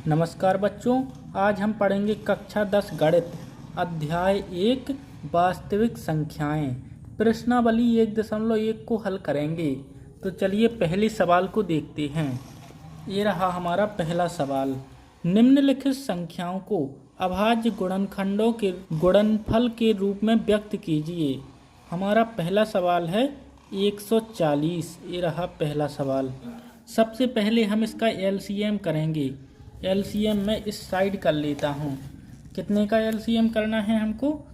नमस्कार बच्चों, आज हम पढ़ेंगे कक्षा 10 गणित अध्याय 1 वास्तविक संख्याएं। प्रश्नावली 1.1 को हल करेंगे। तो चलिए पहले सवाल को देखते हैं। ये रहा हमारा पहला सवाल। निम्नलिखित संख्याओं को अभाज्य गुणनखंडों के गुणनफल के रूप में व्यक्त कीजिए। हमारा पहला सवाल है 140। ये रहा पहला सवाल। सबसे पहले हम इसका एलसीएम करेंगे। एलसीएम में इस साइड कर लेता हूँ। कितने का एलसीएम करना है हमको?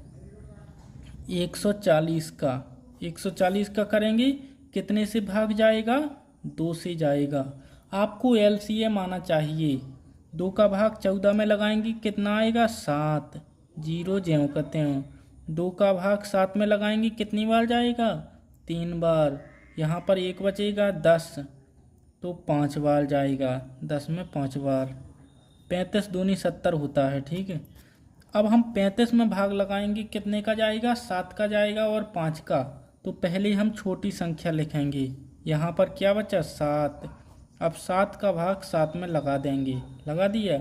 140 का। 140 का करेंगे, कितने से भाग जाएगा? 2 से जाएगा। आपको एलसीएम आना चाहिए। 2 का भाग 14 में लगाएंगे, कितना आएगा? 7। 0 ज्यों कहते हैं। 2 का भाग 7 में लगाएंगे, कितनी बार जाएगा? 3 बार। यहाँ पर 1 बचेगा, 10, तो 5 बार जाएगा। 10 में 5 बार। 35 दूनी 70 होता है, ठीक है। अब हम 35 में भाग लगाएंगे, कितने का जाएगा? 7 का जाएगा और 5 का। तो पहले हम छोटी संख्या लिखेंगे। यहाँ पर क्या बचा? 7। अब 7 का भाग 7 में लगा देंगे। लगा दिया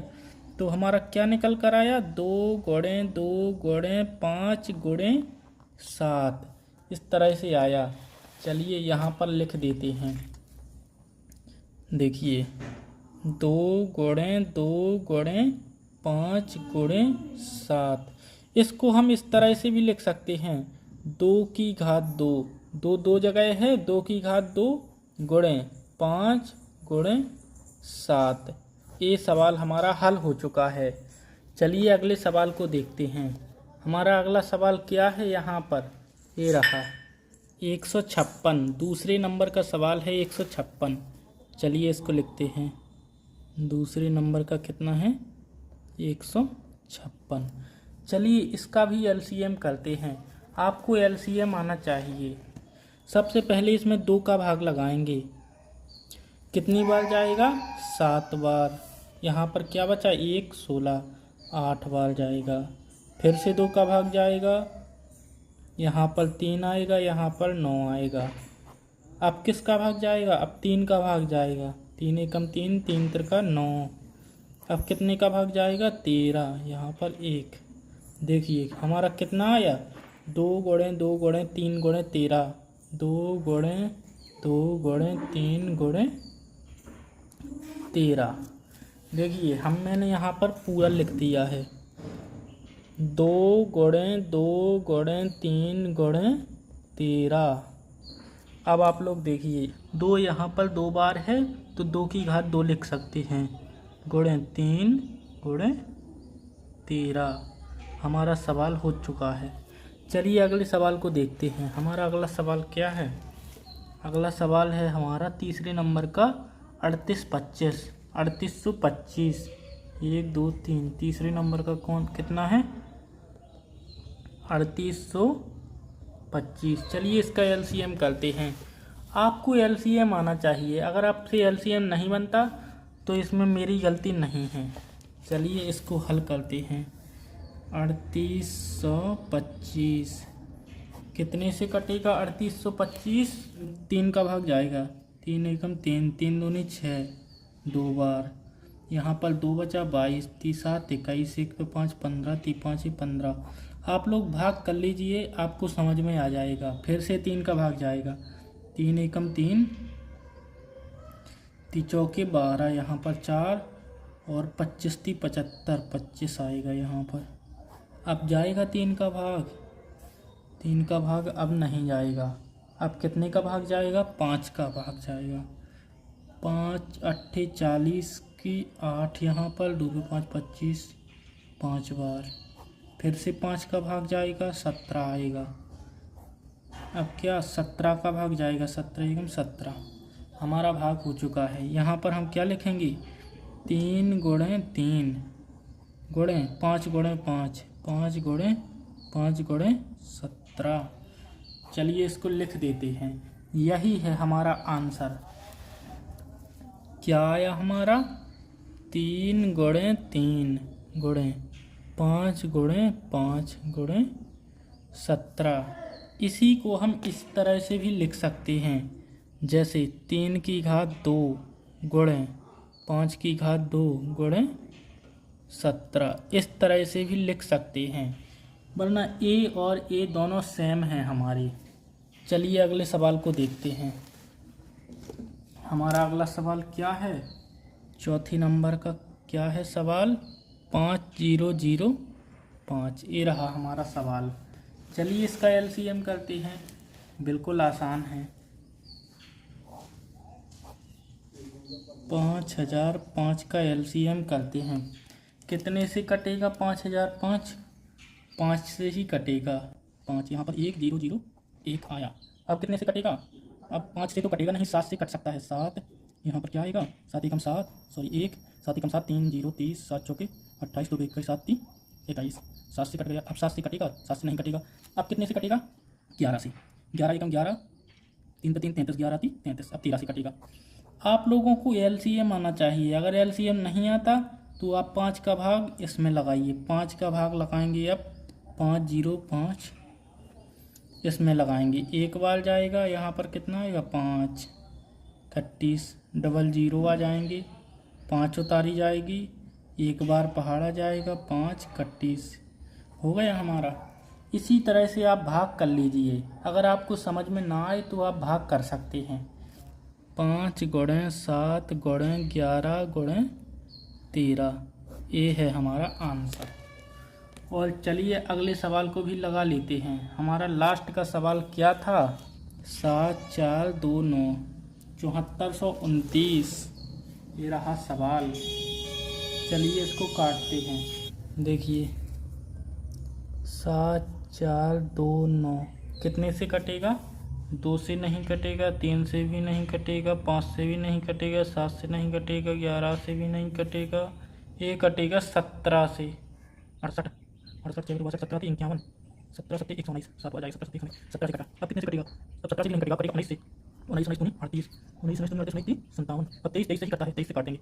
तो हमारा क्या निकल कर आया? 2 गुणे 2 गुणे 5 गुणे 7। इस तरह से आया। चलिए यहाँ पर लिख देते हैं। देखिए 2 गुणे 2 गुणे 5 गुणे 7। इसको हम इस तरह से भी लिख सकते हैं। 2 की घात 2, 2 जगह है, 2 की घात 2 गुणे 5 गुणे 7। ये सवाल हमारा हल हो चुका है। चलिए अगले सवाल को देखते हैं। हमारा अगला सवाल क्या है? यहाँ पर ये रहा 156। दूसरे नंबर का सवाल है 156। चलिए इसको लिखते हैं। दूसरे नंबर का कितना है? 156। चलिए इसका भी एलसीएम करते हैं। आपको एलसीएम आना चाहिए। सबसे पहले इसमें 2 का भाग लगाएंगे, कितनी बार जाएगा? 7 बार। यहाँ पर क्या बचा? 1 16, 8 बार जाएगा। फिर से 2 का भाग जाएगा, यहाँ पर 3 आएगा, यहाँ पर 9 आएगा। अब किसका भाग जाएगा? अब 3 का भाग जाएगा। 3 एकम 3, 3 त्रिका 9। अब कितने का भाग जाएगा? 13। यहाँ पर 1। देखिए हमारा कितना आया? 2 गुणे 2 गुणे 3 गुणे 13। 2 गुणे 2 गुणे 3 गुणे 13। देखिए मैंने यहाँ पर पूरा लिख दिया है। 2 गुणे 2 गुणे 3 गुणे 13। अब आप लोग देखिए 2 यहाँ पर 2 बार है, तो 2 की घात 2 लिख सकते हैं। गुणे 3 गुणे 13। हमारा सवाल हो चुका है। चलिए अगले सवाल को देखते हैं। हमारा अगला सवाल क्या है? अगला सवाल है हमारा तीसरे नंबर का 3825। 3825। 1 2 3। तीसरे नंबर का कौन कितना है? 3825। चलिए इसका एलसीएम करते हैं। आपको एलसीएम आना चाहिए। अगर आपसे एलसीएम नहीं बनता तो इसमें मेरी गलती नहीं है। चलिए इसको हल करते हैं। 3825 कितने से कटेगा? 3825 3 का भाग जाएगा। 3 एकम 3, 3 दूनी 6, 2 बार। यहाँ पर 2 बचा 22, 3 7 21, 1 पे 5 15, 3 5 15। आप लोग भाग कर लीजिए, आपको समझ में आ जाएगा। फिर से 3 का भाग जाएगा। 3 एकम 3, 3 चौके 12, यहाँ पर 4 और 25 × 75, 25 आएगा यहाँ पर। अब जाएगा 3 का भाग? 3 का भाग अब नहीं जाएगा। अब कितने का भाग जाएगा? 5 का भाग जाएगा। 5 8 40 की 8, यहाँ पर 2 पे 5 25, 5 बार। फिर से 5 का भाग जाएगा, 17 आएगा। अब क्या? 17 का भाग जाएगा। 17 एकम 17। हमारा भाग हो चुका है। यहाँ पर हम क्या लिखेंगे? 3 गुणे 3 गुणे 5 गुणे 5, 5 गुणे 5 गुणे 17। चलिए इसको लिख देते हैं। यही है हमारा आंसर। क्या आया हमारा? 3 गुणे 3 गुणे 5 गुणे 5 गुणे 17। इसी को हम इस तरह से भी लिख सकते हैं, जैसे 3 की घात 2 गुणे 5 की घात 2 गुणे 17। इस तरह से भी लिख सकते हैं, वरना ए और ए दोनों सेम हैं हमारे। चलिए अगले सवाल को देखते हैं। हमारा अगला सवाल क्या है, चौथी नंबर का क्या है सवाल, 5005। ये रहा हमारा सवाल। चलिए इसका एलसीएम करते हैं, बिल्कुल आसान है। 5005 का एलसीएम करते हैं। कितने से कटेगा 5005? 5 से ही कटेगा। 5 यहाँ पर 1001 आया। अब कितने से कटेगा? अब 5 से तो कटेगा नहीं, 7 से कट सकता है। 7 यहाँ पर क्या आएगा, 7 एकम 7, सॉरी 1, 7 एकम 7, 3 0 30, 7 चौके 28, 2 21, 7 3 21। 7 से कट गया। अब 7 से कटेगा, 7 से नहीं कटेगा। अब कितने से कटेगा? 11 से। 11 एकम 11, 3 पे 3 33, 11 3 33। अब 13 से कटेगा। आप लोगों को एलसीएम आना चाहिए। अगर एलसीएम नहीं आता तो आप 5 का भाग इसमें लगाइए। 5 का भाग लगाएंगे, अब 505 इसमें लगाएंगे। एक बार जाएगा, यहाँ पर कितना आएगा 5 31, डबल 0 आ जाएंगे। 5 उतारी जाएगी, एक बार पहाड़ा जाएगा, 5 31 हो गया हमारा। इसी तरह से आप भाग कर लीजिए। अगर आपको समझ में ना आए तो आप भाग कर सकते हैं। 5 गुणे 7 गुणे 11 गुणे 13, ये है हमारा आंसर। और चलिए अगले सवाल को भी लगा लेते हैं। हमारा लास्ट का सवाल क्या था, 7 4 2 9, 7429। ये रहा सवाल। चलिए इसको काटते हैं। देखिए 7 4 2 9 कितने से कटेगा? 2 से नहीं कटेगा, 3 से भी नहीं कटेगा, 5 से भी नहीं कटेगा, 7 से नहीं कटेगा, 11 से भी नहीं कटेगा। ये कटेगा 17 से। 68 68 6 62 17 3 51, 17 7 119, 7 आ जाएगा। 17 7 17 से कटा। अब कितने से कटेगा? अब 17 से नहीं कटेगा, कटेगा 19 से। 19 19 38, 19 19 38 57। अब 23 से ही कटा है, 23 से काटेंगे।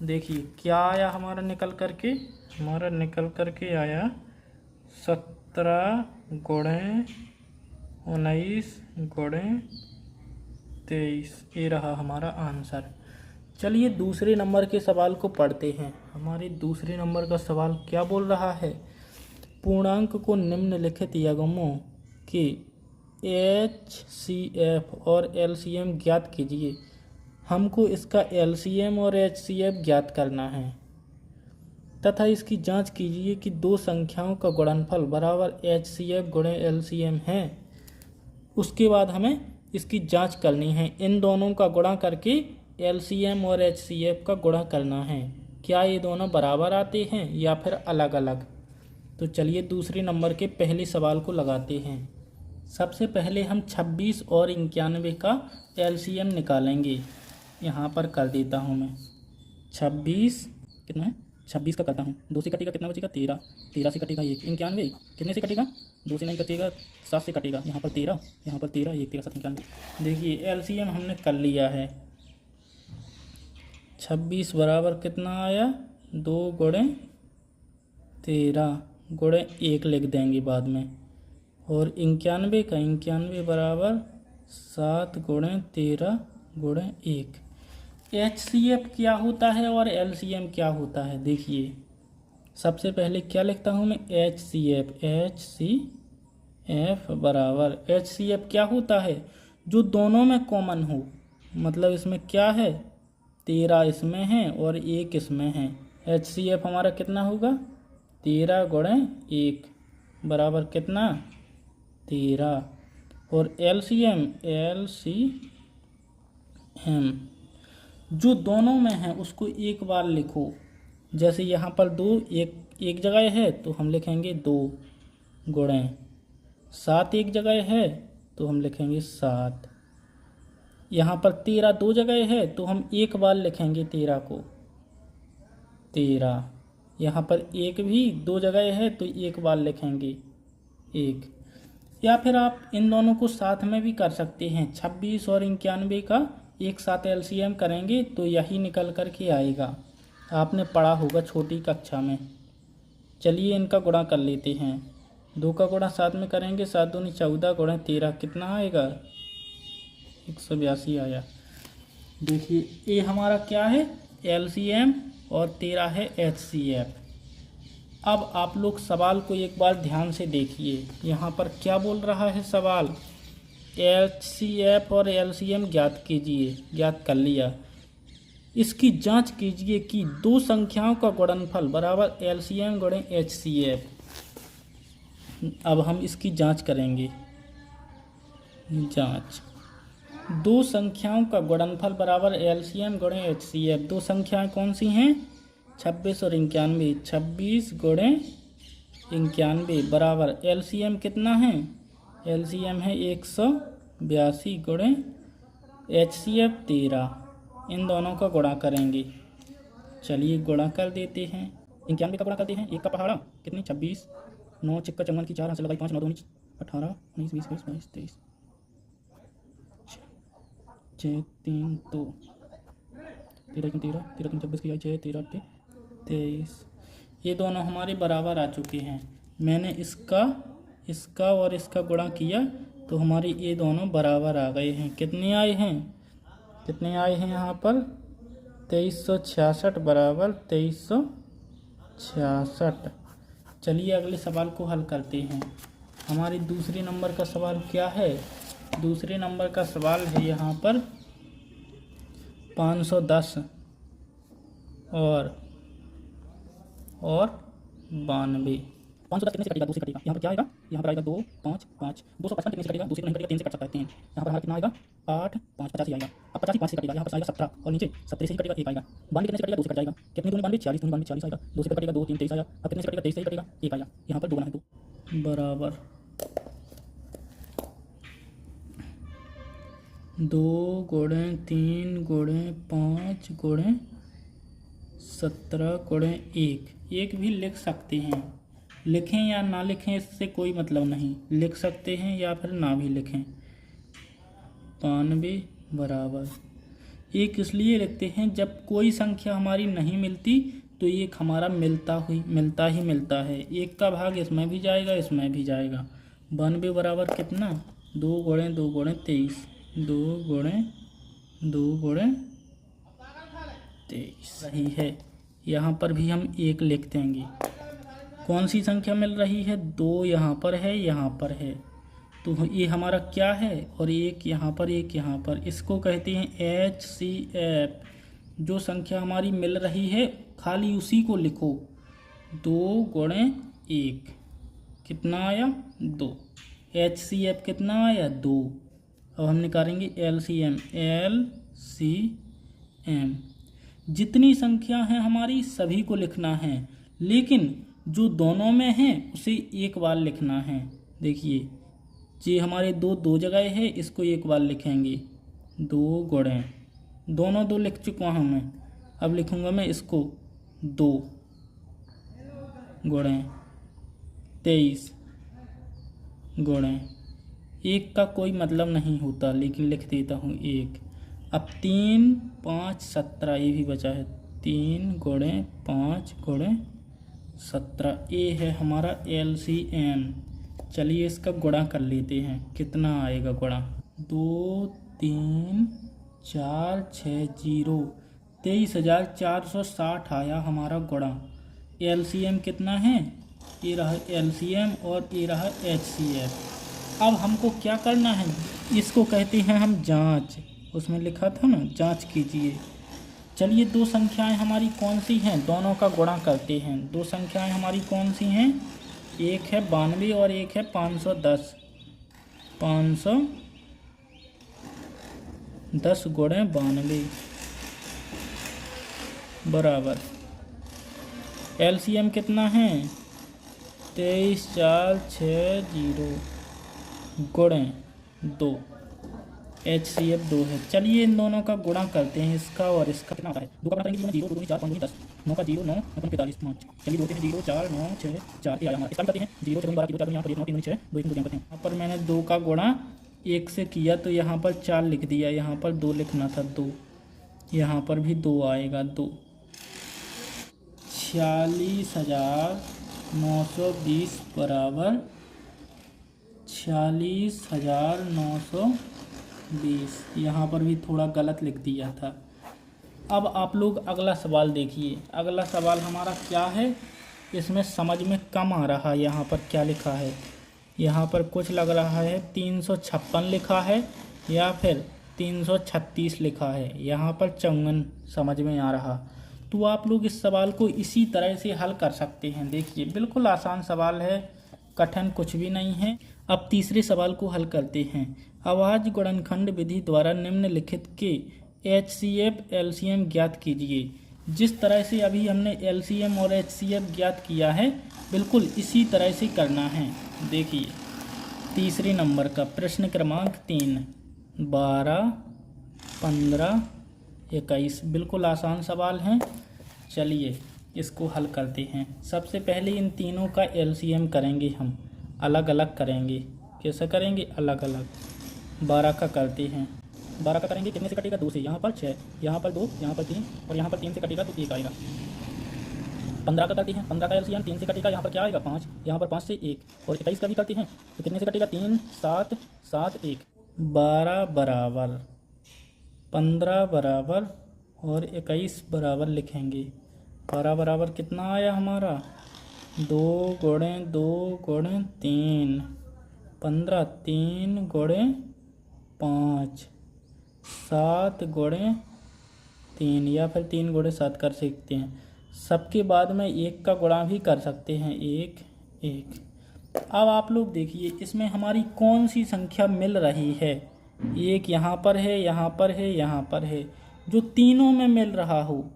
देखिए क्या आया हमारा निकल करके, हमारा निकल करके आया 17 गुणे 19 गुणे 23। ये रहा हमारा आंसर। चलिए दूसरे नंबर के सवाल को पढ़ते हैं। हमारे दूसरे नंबर का सवाल क्या बोल रहा है, पूर्णांक को निम्नलिखित यगमों के HCF और LCM ज्ञात कीजिए। हमको इसका LCM और HCF ज्ञात करना है तथा इसकी जांच कीजिए कि दो संख्याओं का गुणनफल बराबर HCF गुणे LCM है। उसके बाद हमें इसकी जांच करनी है। इन दोनों का गुणा करके LCM और HCF का गुणा करना है। क्या ये दोनों बराबर आते हैं या फिर अलग अलग? तो चलिए दूसरे नंबर के पहले सवाल को लगाते हैं। सबसे पहले हम 26 और 91 का LCM निकालेंगे। यहाँ पर कर देता हूँ मैं। 26 कितना है, 26 का करता हूँ। 2 से कटेगा कितना बचेगा, 13। 13 से कटेगा 1। 91 कितने से कटेगा? 2 से नहीं कटेगा, 7 से कटेगा। यहाँ पर 13, यहाँ पर 13, 1 13 7 91। देखिए LCM हमने कर लिया है। 26 बराबर कितना आया, 2 गुणे 13 गुणे 1 लिख देंगे बाद में। और 91 का 91 बराबर 7 गुणे 13 गुणे 1। HCF क्या होता है और LCM क्या होता है? देखिए सबसे पहले क्या लिखता हूँ मैं, HCF बराबर, HCF क्या होता है, जो दोनों में कॉमन हो। मतलब इसमें क्या है, 13 इसमें है और 1 इसमें है। HCF हमारा कितना होगा, 13 गुणे 1 बराबर कितना, 13। और LCM जो दोनों में है उसको एक बार लिखो। जैसे यहाँ पर 2 एक जगह है तो हम लिखेंगे 2 गुणे 7, एक जगह है तो हम लिखेंगे 7। यहाँ पर 13 2 जगह है तो हम एक बार लिखेंगे 13 को, 13। यहाँ पर 1 भी 2 जगह है तो एक बार लिखेंगे 1। या फिर आप इन दोनों को साथ में भी कर सकते हैं। 26 और 91 का एक साथ LCM करेंगे तो यही निकल कर के आएगा। आपने पढ़ा होगा छोटी कक्षा में। चलिए इनका गुणा कर लेते हैं। 2 का गुणा 7 में करेंगे, 7 दूनी 14 गुणा 13 कितना आएगा, 182 आया। देखिए ये हमारा क्या है, LCM और 13 है HCF। अब आप लोग सवाल को एक बार ध्यान से देखिए। यहाँ पर क्या बोल रहा है सवाल, HCF और LCM ज्ञात कीजिए। ज्ञात कर लिया। इसकी जांच कीजिए कि दो संख्याओं का गुणनफल बराबर LCM गुणे HCF। अब हम इसकी जांच करेंगे। जांच, दो संख्याओं का गुणनफल बराबर LCM गुणे HCF। दो संख्याएं कौन सी हैं, 26 और 91। 26 गुणे 91 बराबर LCM कितना है, LCM है 182 गुणे HCF 13। इन दोनों का गुणा करेंगे। चलिए गुणा कर देते हैं। 91 का गुणा करते हैं। एक का पहाड़ा कितनी 26, 9 चिक्का चंगन की 4 हाथ से लगाई 5 9 2 18 19 20 21 22 23 6 3 2 13 13 13 26 की 6 13 23। ये दोनों हमारे बराबर आ चुके हैं। मैंने इसका और इसका गुणा किया तो हमारे ये दोनों बराबर आ गए हैं। कितने आए हैं, कितने आए हैं यहाँ पर 2366 बराबर 2366। चलिए अगले सवाल को हल करते हैं। हमारे दूसरे नंबर का सवाल क्या है, दूसरे नंबर का सवाल है यहाँ पर 510 और 92। 510 कितने से कटेगा, 2 से कटेगा। यहाँ पर क्या आएगा, यहाँ पर आएगा 2 5 5। 255 कितने से कटेगा, 2 से नहीं कटेगा, 3 से कट सकता है 3। यहाँ पर हमारा कितना आएगा 8 5 85 आएगा। अब 85 5 से कटेगा, यहाँ पर आएगा 17 और नीचे 17 से ही कटेगा 1 आएगा। 92 कितने से कटेगा, 2 से कट जाएगा। कितने 2 92 40, 2 92 40 आएगा। 2 से कटेगा 2 3 23 आया। अब कितने से कटेगा, 23 से ही कटेगा 1 आया। यहाँ पर 2 बना है 2 बराबर 2 गुणे 3 गुणे 5 गुणे 17 गुणे 1 भी लिख सकते हैं। लिखें या ना लिखें इससे कोई मतलब नहीं, लिख सकते हैं या फिर ना भी लिखें। 92 बराबर 1 इसलिए लिखते हैं जब कोई संख्या हमारी नहीं मिलती तो 1 हमारा मिलता ही मिलता है। 1 का भाग इसमें भी जाएगा इसमें भी जाएगा। 92 बराबर कितना 2 गुणे 2 गुणे 23, 2 गुणे 2 गुणे 23 सही है। यहाँ पर भी हम 1 लिख देंगे। कौन सी संख्या मिल रही है, 2 यहाँ पर है यहाँ पर है, तो ये हमारा क्या है और 1 यहाँ पर 1 यहाँ पर। इसको कहते हैं HCF। जो संख्या हमारी मिल रही है खाली उसी को लिखो। 2 गुणे 1 कितना आया 2। HCF कितना आया 2। अब हम निकालेंगे LCM। जितनी संख्या है हमारी सभी को लिखना है, लेकिन जो दोनों में है उसे एक बार लिखना है। देखिए ये हमारे दो जगह है, इसको एक बार लिखेंगे। 2 गुणे दोनों 2 लिख चुका हूँ मैं, अब लिखूँगा मैं इसको 2 गुणे 23 गुणे 1 का कोई मतलब नहीं होता लेकिन लिख देता हूँ 1। अब 3 5 17 ये भी बचा है। 3 गुणे 5 गुणे 17 ये है हमारा LCM। चलिए इसका गुणा कर लेते हैं। कितना आएगा गुणा 2 3 4 6 0 23,460 आया हमारा गुणा। LCM कितना है, ये रहा LCM और ये रहा HCF। अब हमको क्या करना है, इसको कहते हैं हम जांच। उसमें लिखा था ना जांच कीजिए। चलिए दो संख्याएं हमारी कौन सी हैं, दोनों का गुणा करते हैं। दो संख्याएं हमारी कौन सी हैं, एक है 92 और एक है 510। 510 गुणे 92 बराबर LCM कितना है 23,460 गुणे 2। HCF 2 है। चलिए इन दोनों का गुणा करते हैं, इसका और इसका कितना आता है। 2 का गुणा करेंगे 0 2 4 5 10 9 का 0 9 45 5। चलिए 2 0 4 9 6 4 आया हमारा। इसका करते हैं 0 6 12 4 यहाँ पर 9 3 6 2 1 2 करते हैं। यहाँ पर मैंने 2 का गुणा 1 से किया तो यहाँ पर 4 लिख दिया, यहाँ पर 2 लिखना था 2, यहाँ पर भी 2 आएगा 2। 46,920 बराबर 46,920। यहाँ पर भी थोड़ा गलत लिख दिया था। अब आप लोग अगला सवाल देखिए। अगला सवाल हमारा क्या है, इसमें समझ में कम आ रहा है। यहाँ पर क्या लिखा है, यहाँ पर कुछ लग रहा है 356 लिखा है या फिर 336 लिखा है, यहाँ पर 54 समझ में आ रहा। तो आप लोग इस सवाल को इसी तरह से हल कर सकते हैं। देखिए बिल्कुल आसान सवाल है, कठिन कुछ भी नहीं है। अब तीसरे सवाल को हल करते हैं। अभाज्य गुणनखंड विधि द्वारा निम्नलिखित के HCF LCM ज्ञात कीजिए। जिस तरह से अभी हमने LCM और HCF ज्ञात किया है, बिल्कुल इसी तरह से करना है। देखिए तीसरे नंबर का प्रश्न क्रमांक 3, 12, 15, 21 बिल्कुल आसान सवाल हैं। चलिए इसको हल करते हैं। सबसे पहले इन तीनों का LCM करेंगे, हम अलग अलग करेंगे। कैसे करेंगे? अलग अलग। 12 का करते हैं। 12 का करेंगे, कितने से कटेगा? 2 से। यहाँ पर 6, यहाँ पर 2, यहाँ पर 3 और यहाँ पर 3 से कटेगा तो 1 आएगा। 15 का करते हैं। 15 का LCM 3 से कटेगा, यहाँ पर क्या आएगा? 5, यहाँ पर 5 से 1। और 21 का भी करते हैं तो कितने से कटेगा? 3, 7, 7, 1। 12 बराबर 15 बराबर और 21 बराबर लिखेंगे। 12 बराबर कितना आया हमारा? 2 गुणे 2 गुणे 3, 15, 3 गुणे 5, 7 गुणे 3 या फिर 3 गुणे 7 कर सकते हैं। सबके बाद में 1 का गुणा भी कर सकते हैं, 1 1। अब आप लोग देखिए इसमें हमारी कौन सी संख्या मिल रही है। 1 यहाँ पर है, यहाँ पर है, यहाँ पर है। जो तीनों में मिल रहा हो,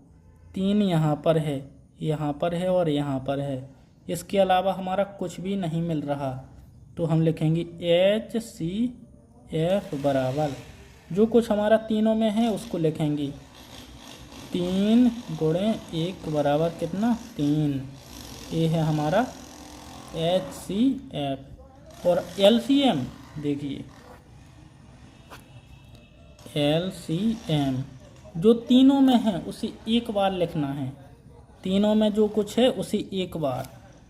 3 यहाँ पर है, यहाँ पर है और यहाँ पर है। इसके अलावा हमारा कुछ भी नहीं मिल रहा, तो हम लिखेंगे HCF बराबर जो कुछ हमारा तीनों में है उसको लिखेंगे। 3 गुणे 1 बराबर कितना? 3। ये है हमारा HCF। और LCM देखिए, LCM जो तीनों में है उसे एक बार लिखना है। तीनों में जो कुछ है उसे एक बार,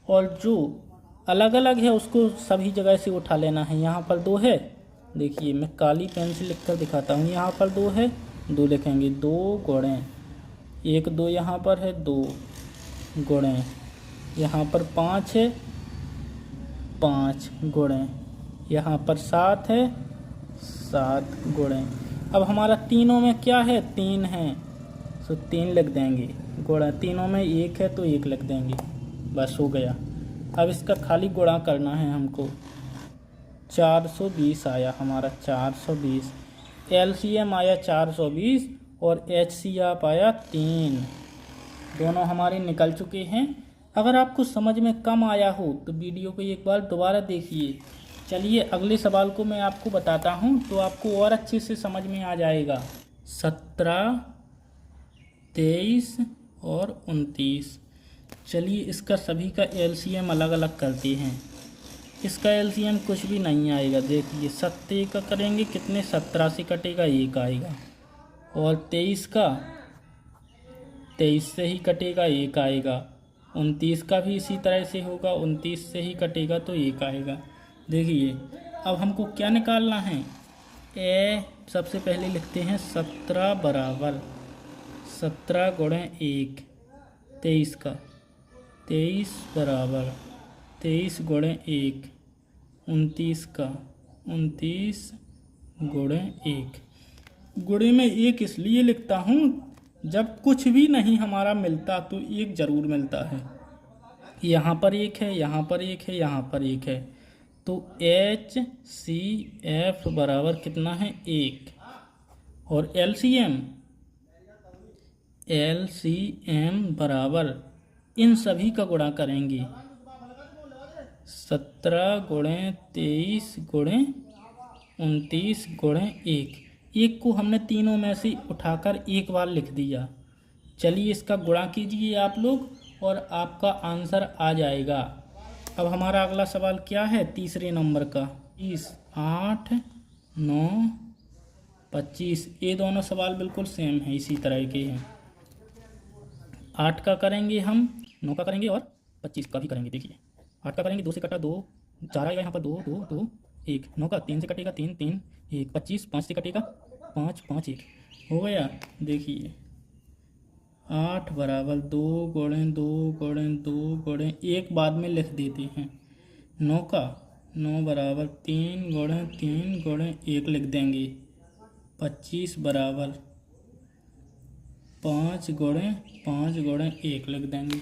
और जो अलग अलग है उसको सभी जगह से उठा लेना है। यहाँ पर 2 है, देखिए मैं काली पेन से लिख कर दिखाता हूँ। यहाँ पर 2 है, 2 लिखेंगे। 2 गुणे 1, 2 यहाँ पर है, 2 गुणे यहाँ पर 5 है, 5 गुणे यहाँ पर 7 है, 7 गुणे। अब हमारा तीनों में क्या है? 3 है, तो 3 लिख देंगे। गुणा तीनों में 1 है तो 1 लिख देंगे, बस हो गया। अब इसका खाली गुणा करना है हमको। 420 आया हमारा, 420। LCM आया 420 और HCF आया 3। दोनों हमारे निकल चुके हैं। अगर आपको समझ में कम आया हो तो वीडियो को एक बार दोबारा देखिए। चलिए अगले सवाल को मैं आपको बताता हूँ तो आपको और अच्छे से समझ में आ जाएगा। 17, 23 और 29। चलिए इसका सभी का LCM अलग अलग करते हैं। इसका LCM कुछ भी नहीं आएगा। देखिए 17 का करेंगे, कितने? 17 से कटेगा 1 आएगा। और 23 का 23 से ही कटेगा 1 आएगा। 29 का भी इसी तरह से होगा, 29 से ही कटेगा तो 1 आएगा। देखिए अब हमको क्या निकालना है? सबसे पहले लिखते हैं 17 बराबर 17 गुणे 1, 23 का। 23 बराबर 23 गुणे 1, 29 का। 29 गुणे 1। गुणे में 1 इसलिए लिखता हूँ जब कुछ भी नहीं हमारा मिलता तो 1 ज़रूर मिलता है। यहाँ पर 1 है, यहाँ पर 1 है, यहाँ पर 1 है, तो HCF बराबर कितना है? 1। और LCM बराबर इन सभी का गुणा करेंगे। 17 गुणे 23 गुणे 29 गुणे 1। 1 को हमने तीनों में से उठाकर एक बार लिख दिया। चलिए इसका गुणा कीजिए आप लोग और आपका आंसर आ जाएगा। अब हमारा अगला सवाल क्या है? तीसरे नंबर का। 30, 8, 9, 25। ये दोनों सवाल बिल्कुल सेम है, इसी तरह के हैं। 8 का करेंगे हम, 9 का करेंगे और 25 का भी करेंगे। देखिए 8 का करेंगे, 2 से कटा 2, 4 आएगा यहाँ पर, 2 2 2 1। 9 का 3 से कटेगा 3 3 1। 25 5 से कटेगा 5 5 1 हो गया। देखिए 8 बराबर 2 गुणे 2 गुणे 2 गुणे 1 बाद में लिख देते हैं 9 का। 9 बराबर 3 गुणे 3 गुणे 1 लिख देंगे। 25 बराबर 5 गुणे 5 गुणे 1 लिख देंगे।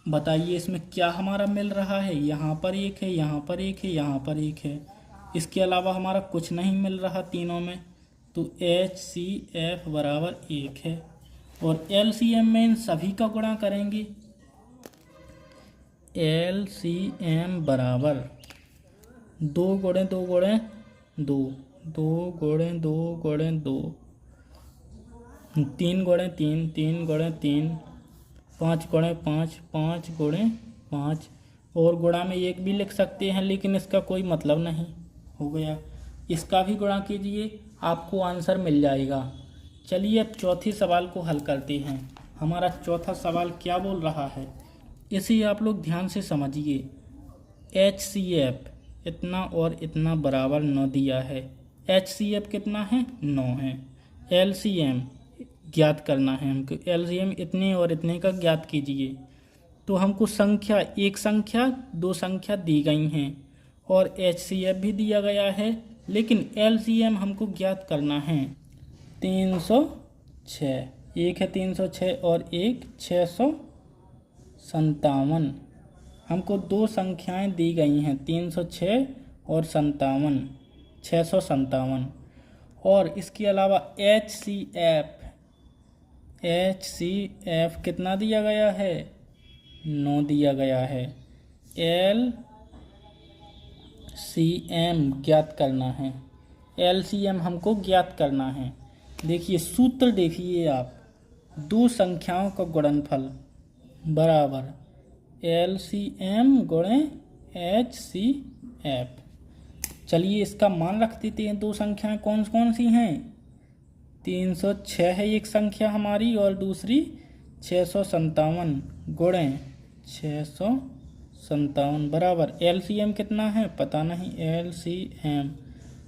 बताइए इसमें क्या हमारा मिल रहा है। यहाँ पर 1 है, यहाँ पर 1 है, यहाँ पर 1 है। इसके अलावा हमारा कुछ नहीं मिल रहा तीनों में। तो HCF बराबर 1 है। और LCM में इन सभी का गुणा करेंगे। LCM बराबर 2 गुणे 2 गुणे 2, 2 गुणे 2 गुणे 2, 3 गुणे 3, 3 गुणे 3, 5 गुणे 5, 5 गुणे 5। और गुणा में 1 भी लिख सकते हैं, लेकिन इसका कोई मतलब नहीं। हो गया। इसका भी गुणा कीजिए, आपको आंसर मिल जाएगा। चलिए अब चौथे सवाल को हल करते हैं। हमारा चौथा सवाल क्या बोल रहा है, इसे आप लोग ध्यान से समझिए। HCF इतना और इतना बराबर 9 दिया है। HCF कितना है, 9 है। LCM ज्ञात करना है हमको। LCM इतने और इतने का ज्ञात कीजिए। तो हमको संख्या, एक संख्या, दो संख्या दी गई हैं और HCF भी दिया गया है, लेकिन LCM हमको ज्ञात करना है। 306, एक है 306 और एक 657। हमको दो संख्याएं दी गई हैं, 306 और 57, 657। और इसके अलावा HCF कितना दिया गया है, 9 दिया गया है। LCM ज्ञात करना है। LCM हमको ज्ञात करना है। देखिए सूत्र देखिए आप, दो संख्याओं का गुणनफल बराबर LCM गुणे HCF। चलिए इसका मान रख देते हैं। दो संख्याएं कौन कौन सी हैं, 306 है एक संख्या हमारी और दूसरी 657 गुणे 657 बराबर LCM कितना है पता नहीं, LCM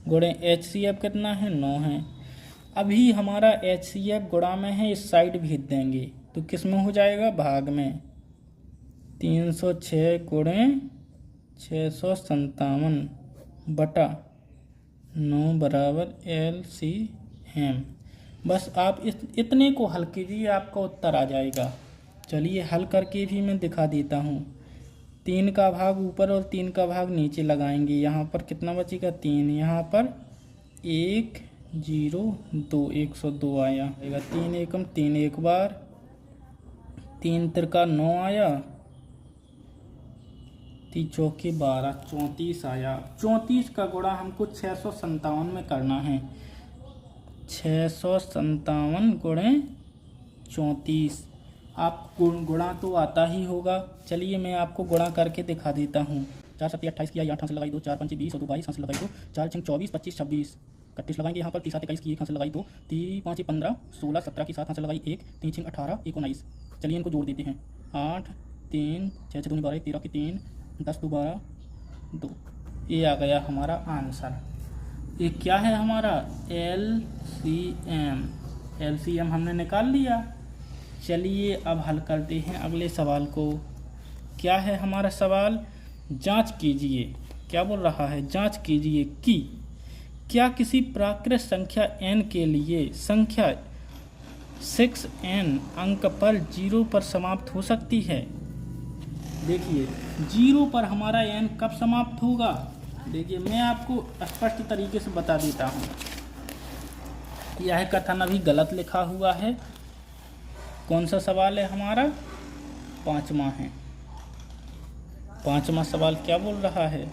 गुणे HCF कितना है, 9 है। अभी हमारा HCF गुणा में है, इस साइड भेज देंगे तो किस में हो जाएगा, भाग में। 306 गुणे 657 बटा 9 बराबर LCM। बस आप इतने को हल कीजिए, आपका उत्तर आ जाएगा। चलिए हल करके भी मैं दिखा देता हूँ। 3 का भाग ऊपर और 3 का भाग नीचे लगाएंगे। यहाँ पर कितना बचेगा, 3। यहाँ पर 1 0 2, 102 आया। 3 एकम 3 एक बार, 3 तिरका 9 आया, 3 चौके 12, 34 आया। 34 का गुणा हमको 657 में करना है। 657 गुणे 34। आप गुणा तो आता ही होगा। चलिए मैं आपको गुणा करके दिखा देता हूँ। 4 7 28 किया, 8 हाथ से लगाई 2, 4 5 20 और 2 22 हाथ से लगाई 2, 4 6 24 25 26 31 लगाएंगे। यहाँ पर 30 21 की 1 हाथ से लगाई 2, 3 5 15 16 17 की 7 हाथ से लगाई 1, 3 6 18 1 19। चलिए इनको जोड़ देते हैं। 8 3 6 6 2 12 13 की 3 10 2 12 2। ये आ गया हमारा आंसर। ये क्या है हमारा, LCM हमने निकाल लिया। चलिए अब हल करते हैं अगले सवाल को। क्या है हमारा सवाल, जांच कीजिए। क्या बोल रहा है, जांच कीजिए कि क्या किसी प्राकृत संख्या n के लिए संख्या 6n अंक पर 0 पर समाप्त हो सकती है। देखिए 0 पर हमारा n कब समाप्त होगा। देखिए मैं आपको स्पष्ट तरीके से बता देता हूँ। यह कथन अभी गलत लिखा हुआ है। कौन सा सवाल है हमारा, 5वां है। 5वां सवाल क्या बोल रहा है,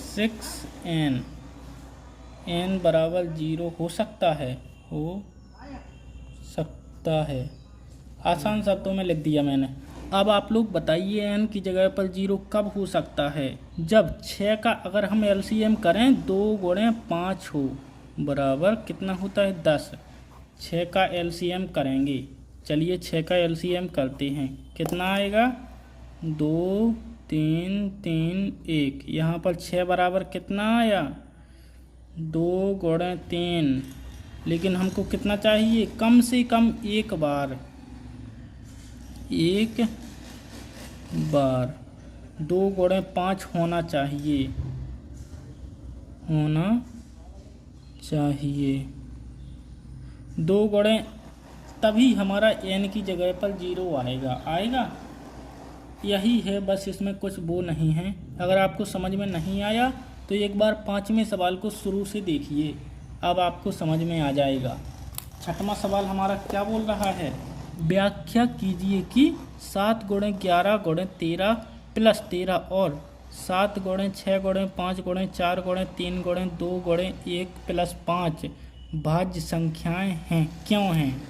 6n n बराबर 0 हो सकता है, हो सकता है। आसान शब्दों में लिख दिया मैंने। अब आप लोग बताइए n की जगह पर 0 कब हो सकता है, जब 6 का अगर हम LCM करें 2 गुणे 5 हो, बराबर कितना होता है, 10। 6 का LCM करेंगे। चलिए 6 का LCM करते हैं, कितना आएगा, 2 3 3 1। यहाँ पर 6 बराबर कितना आया, 2 गुणे 3। लेकिन हमको कितना चाहिए, कम से कम एक बार एक बार। 2 गुणे 5 होना चाहिए, होना चाहिए। 2 गुणे, तभी हमारा n की जगह पर 0 आएगा। आएगा, यही है बस, इसमें कुछ वो नहीं है। अगर आपको समझ में नहीं आया तो एक बार 5वें सवाल को शुरू से देखिए, अब आपको समझ में आ जाएगा। 6वां सवाल हमारा क्या बोल रहा है, व्याख्या कीजिए कि 7 गुणे 11 गुणे 13 प्लस 13 और 7 गुणे 6 गुणे 5 गुणे 4 गुणे 3 गुणे 2 गुणे 1 प्लस 5 भाज्य संख्याएं हैं, क्यों हैं।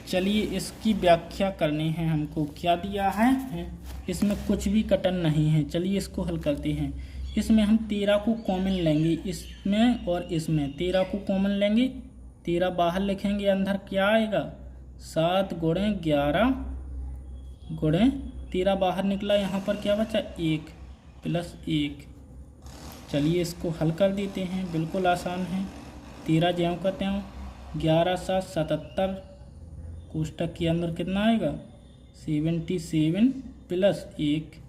चलिए इसकी व्याख्या करनी है हमको। क्या दिया है, इसमें कुछ भी कटन नहीं है। चलिए इसको हल करते हैं। इसमें हम 13 को कॉमन लेंगे, इसमें और इसमें 13 को कॉमन लेंगे, 13 बाहर लिखेंगे, अंदर क्या आएगा 7 गुणे 11 गुणे 13 बाहर निकला, यहाँ पर क्या बचा 1 प्लस 1। चलिए इसको हल कर देते हैं, बिल्कुल आसान है। 13 ज्यों का त्यों, 11 7 77, कोष्टक के अंदर कितना आएगा 77 प्लस 1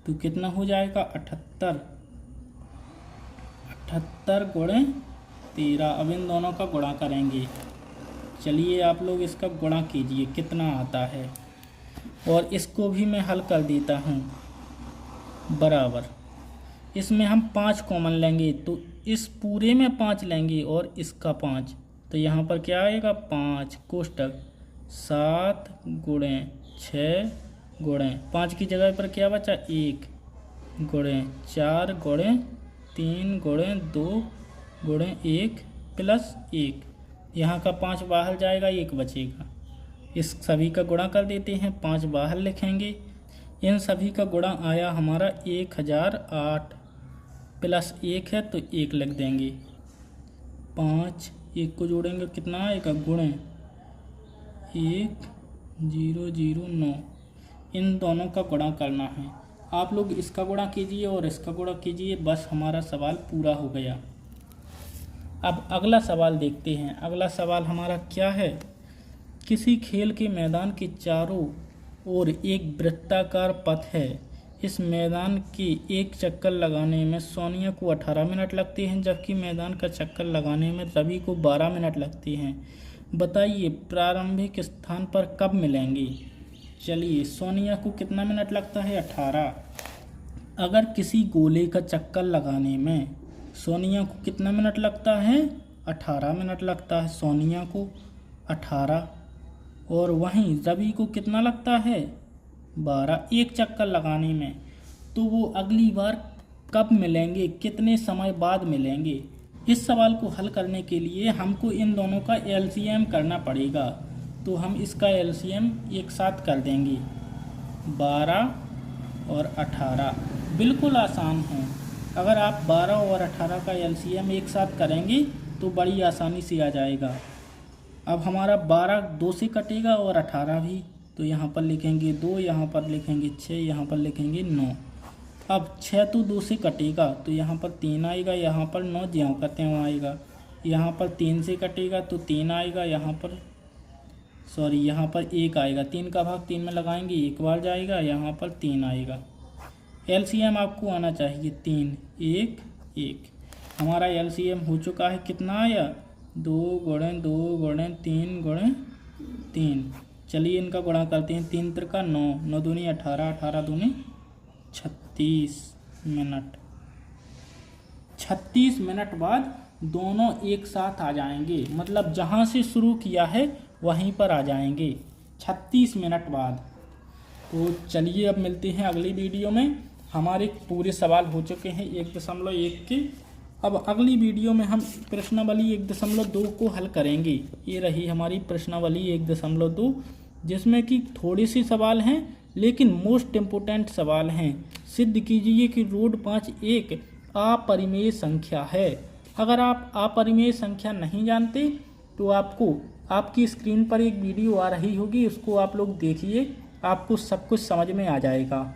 तो कितना हो जाएगा 78। 78 गुणे 13। अब इन दोनों का गुणा करेंगे। चलिए आप लोग इसका गुणा कीजिए कितना आता है, और इसको भी मैं हल कर देता हूँ। बराबर, इसमें हम 5 कॉमन लेंगे तो इस पूरे में 5 लेंगे और इसका 5, तो यहाँ पर क्या आएगा 5, कोष्टक 7 गुणे 6 गुणे 5 की जगह पर क्या बचा 1 गुणे 4 गुणे 3 गुणे 2 गुणे 1 प्लस 1। यहाँ का 5 बाहर जाएगा, 1 बचेगा। इस सभी का गुणा कर देते हैं, 5 बाहर लिखेंगे। इन सभी का गुणा आया हमारा 1008 प्लस 1 है तो 1 लिख देंगे। 5 1 को जोड़ेंगे कितना आएगा गुणे 1009। इन दोनों का गुणा करना है। आप लोग इसका गुणा कीजिए और इसका गुणा कीजिए, बस हमारा सवाल पूरा हो गया। अब अगला सवाल देखते हैं। अगला सवाल हमारा क्या है, किसी खेल के मैदान के चारों ओर एक वृत्ताकार पथ है। इस मैदान के एक चक्कर लगाने में सोनिया को 18 मिनट लगते हैं, जबकि मैदान का चक्कर लगाने में रवि को 12 मिनट लगते हैं। बताइए प्रारंभिक स्थान पर कब मिलेंगे। चलिए, सोनिया को कितना मिनट लगता है 18। अगर किसी गोले का चक्कर लगाने में सोनिया को कितना मिनट लगता है 18 मिनट लगता है, सोनिया को 18, और वहीं रवि को कितना लगता है 12 एक चक्कर लगाने में। तो वो अगली बार कब मिलेंगे, कितने समय बाद मिलेंगे। इस सवाल को हल करने के लिए हमको इन दोनों का एलसीएम करना पड़ेगा। तो हम इसका एलसीएम एक साथ कर देंगे, 12 और 18। बिल्कुल आसान है। अगर आप 12 और 18 का एलसीएम एक साथ करेंगे तो बड़ी आसानी से आ जाएगा। अब हमारा 12 2 से कटेगा और 18 भी, तो यहाँ पर लिखेंगे 2, यहाँ पर लिखेंगे 6, यहाँ पर लिखेंगे 9। अब 6 तो 2 से कटेगा तो यहाँ पर 3 आएगा, यहाँ पर 9 ज्यों का त्यों आएगा। यहाँ पर 3 से कटेगा तो 3 आएगा, यहाँ पर यहाँ पर 1 आएगा। 3 का भाग 3 में लगाएंगे, 1 बार जाएगा, यहाँ पर 3 आएगा। एलसीएम आपको आना चाहिए 3 1 1। हमारा एलसीएम हो चुका है, कितना आया 2 गुणे 2 गुणे 3 गुणे 3। चलिए इनका गुणा करते हैं। 3 त्रिका 9, 9 दूनी 18, 18 दूनी 36 मिनट। 36 मिनट बाद दोनों एक साथ आ जाएंगे, मतलब जहाँ से शुरू किया है वहीं पर आ जाएंगे 36 मिनट बाद। तो चलिए अब मिलते हैं अगली वीडियो में। हमारे पूरे सवाल हो चुके हैं 1.1 के। अब अगली वीडियो में हम प्रश्नावली 1.2 को हल करेंगे। ये रही हमारी प्रश्नावली 1.2, जिसमें कि थोड़े से सवाल हैं लेकिन मोस्ट इम्पोर्टेंट सवाल हैं। सिद्ध कीजिए कि रूट 5 एक अपरिमेय संख्या है। अगर आप अपरिमेय संख्या नहीं जानते तो आपको आपकी स्क्रीन पर एक वीडियो आ रही होगी, उसको आप लोग देखिए, आपको सब कुछ समझ में आ जाएगा।